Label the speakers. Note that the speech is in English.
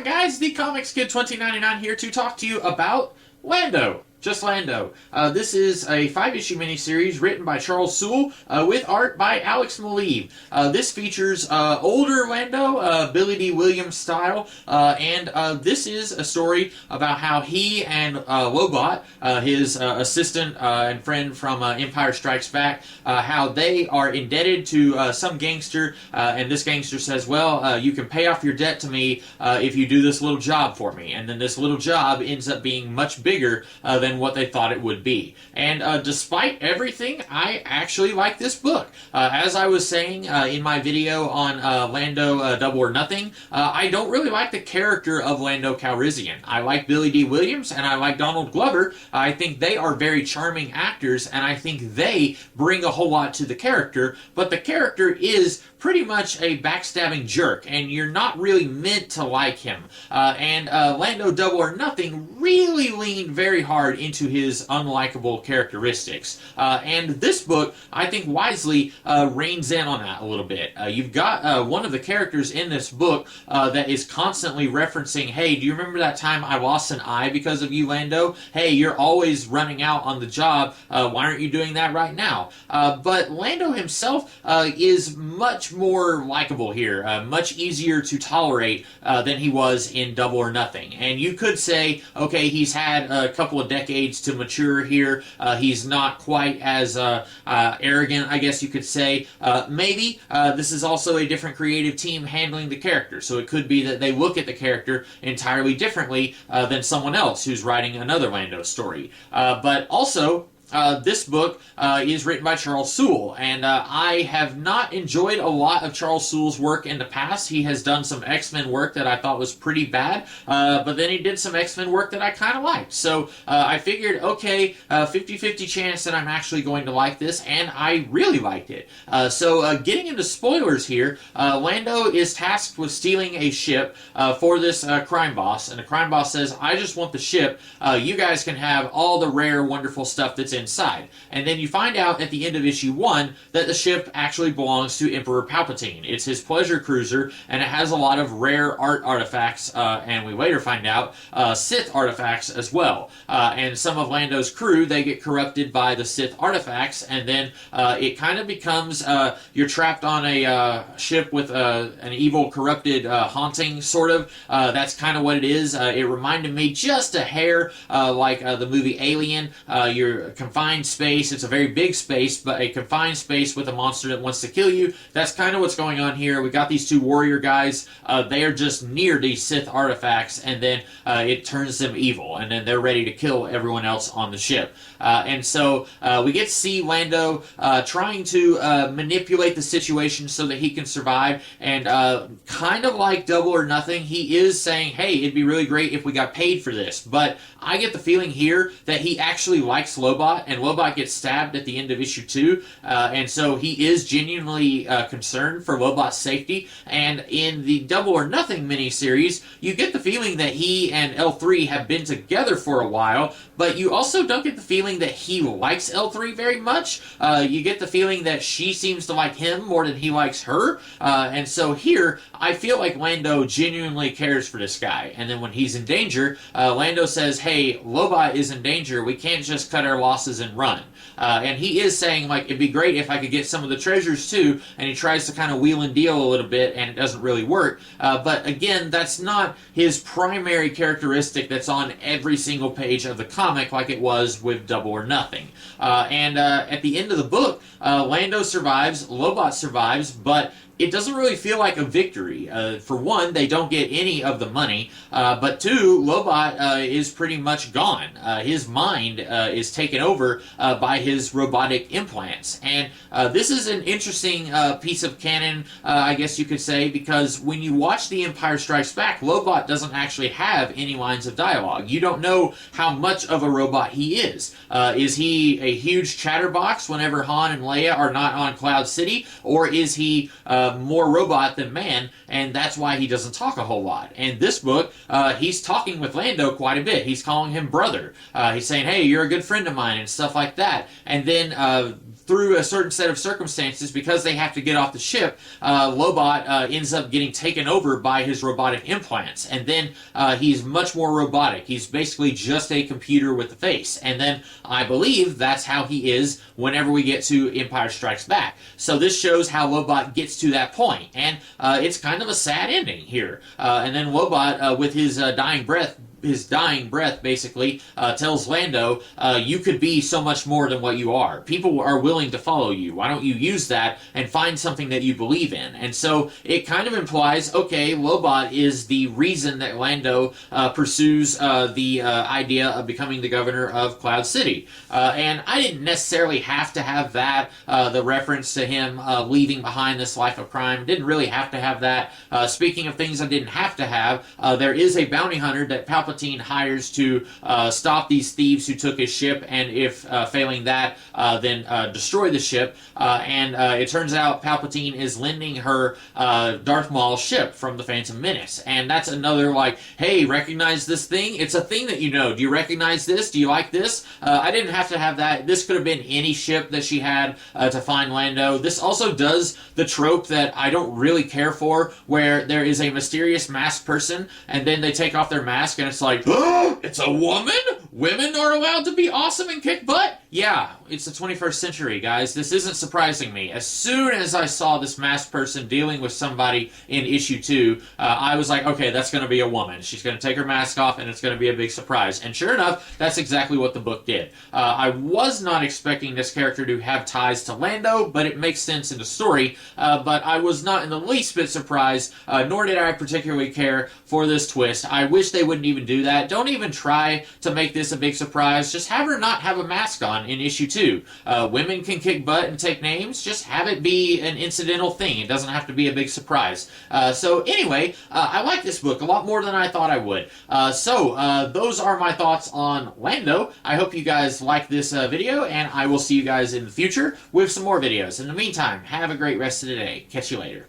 Speaker 1: on, guys? The Comics Kid 2099 here to talk to you about Lando. Just Lando. This is a 5-issue miniseries written by Charles Soule with art by Alex Maleev. This features older Lando, Billy D. Williams style, and this is a story about how he and Lobot, his assistant and friend from Empire Strikes Back, how they are indebted to some gangster, and this gangster says, well, you can pay off your debt to me if you do this little job for me. And then this little job ends up being much bigger than what they thought it would be. And despite everything, I actually like this book. As I was saying in my video on Lando Double or Nothing, I don't really like the character of Lando Calrissian. I like Billy D. Williams and I like Donald Glover. I think they are very charming actors and I think they bring a whole lot to the character, but the character is pretty much a backstabbing jerk, and you're not really meant to like him. Lando Double or Nothing really leaned very hard into his unlikable characteristics. And this book, I think wisely, reins in on that a little bit. You've got one of the characters in this book that is constantly referencing, hey, do you remember that time I lost an eye because of you, Lando? Hey, you're always running out on the job. Why aren't you doing that right now? But Lando himself is much more likable here, much easier to tolerate than he was in Double or Nothing. And you could say, okay, he's had a couple of decades to mature here. He's not quite as arrogant, I guess you could say. Maybe this is also a different creative team handling the character, so it could be that they look at the character entirely differently than someone else who's writing another Lando story. But also, this book is written by Charles Soule, and I have not enjoyed a lot of Charles Soule's work in the past. He has done some X-Men work that I thought was pretty bad, but then he did some X-Men work that I kind of liked. So I figured, okay, 50-50 chance that I'm actually going to like this, and I really liked it. So getting into spoilers here, Lando is tasked with stealing a ship for this crime boss, and the crime boss says, I just want the ship. You guys can have all the rare, wonderful stuff that's inside. And then you find out at the end of issue 1 that the ship actually belongs to Emperor Palpatine. It's his pleasure cruiser, and it has a lot of rare art artifacts, and we later find out Sith artifacts as well. And some of Lando's crew, they get corrupted by the Sith artifacts, and then it kind of becomes you're trapped on a ship with an evil, corrupted haunting, sort of. That's kind of what it is. It reminded me just a hair like the movie Alien. You're confined space. It's a very big space, but a confined space with a monster that wants to kill you. That's kind of what's going on here. We got these two warrior guys. They are just near these Sith artifacts, and then it turns them evil, and then they're ready to kill everyone else on the ship. And so we get to see Lando trying to manipulate the situation so that he can survive, and kind of like Double or Nothing, he is saying, hey, it'd be really great if we got paid for this, but I get the feeling here that he actually likes Lobot, and Lobot gets stabbed at the end of issue 2, and so he is genuinely concerned for Lobot's safety. And in the Double or Nothing miniseries, you get the feeling that he and L3 have been together for a while, but you also don't get the feeling that he likes L3 very much. You get the feeling that she seems to like him more than he likes her, and so here, I feel like Lando genuinely cares for this guy. And then when he's in danger, Lando says, hey, Lobot is in danger, we can't just cut our losses and run. And he is saying, like, it'd be great if I could get some of the treasures too, and he tries to kind of wheel and deal a little bit, and it doesn't really work. But again, that's not his primary characteristic that's on every single page of the comic like it was with Double or Nothing. At the end of the book, Lando survives, Lobot survives, but it doesn't really feel like a victory. For one, they don't get any of the money, but two, Lobot is pretty much gone. His mind is taken over by his robotic implants. And this is an interesting piece of canon, I guess you could say, because when you watch The Empire Strikes Back, Lobot doesn't actually have any lines of dialogue. You don't know how much of a robot he is. Is he a huge chatterbox whenever Han and Leia are not on Cloud City, or is he more robot than man, and that's why he doesn't talk a whole lot. And this book, he's talking with Lando quite a bit. He's calling him brother. He's saying, hey, you're a good friend of mine, and stuff like that. And then through a certain set of circumstances, because they have to get off the ship, Lobot ends up getting taken over by his robotic implants. And then he's much more robotic. He's basically just a computer with a face. And then I believe that's how he is whenever we get to Empire Strikes Back. So this shows how Lobot gets to that point. And it's kind of a sad ending here. And then Lobot, with his dying breath basically tells Lando, you could be so much more than what you are. People are willing to follow you. Why don't you use that and find something that you believe in? And so it kind of implies, okay, Lobot is the reason that Lando pursues the idea of becoming the governor of Cloud City. And I didn't necessarily have to have that, the reference to him leaving behind this life of crime. Didn't really have to have that. Speaking of things I didn't have to have, there is a bounty hunter that Palpatine hires to stop these thieves who took his ship, and if failing that, then destroy the ship. And it turns out Palpatine is lending her Darth Maul's ship from the Phantom Menace. And that's another, like, hey, recognize this thing? It's a thing that you know. Do you recognize this? Do you like this? I didn't have to have that. This could have been any ship that she had to find Lando. This also does the trope that I don't really care for, where there is a mysterious masked person, and then they take off their mask, and it's like, oh, it's a woman? Women are allowed to be awesome and kick butt? Yeah, it's the 21st century, guys. This isn't surprising me. As soon as I saw this masked person dealing with somebody in issue 2, I was like, okay, that's going to be a woman. She's going to take her mask off, and it's going to be a big surprise. And sure enough, that's exactly what the book did. I was not expecting this character to have ties to Lando, but it makes sense in the story. But I was not in the least bit surprised, nor did I particularly care for this twist. I wish they wouldn't even do that. Don't even try to make this a big surprise. Just have her not have a mask on in issue 2. Women can kick butt and take names. Just have it be an incidental thing. It doesn't have to be a big surprise. So anyway, I like this book a lot more than I thought I would. So those are my thoughts on Lando. I hope you guys like this video, and I will see you guys in the future with some more videos. In the meantime, have a great rest of the day. Catch you later.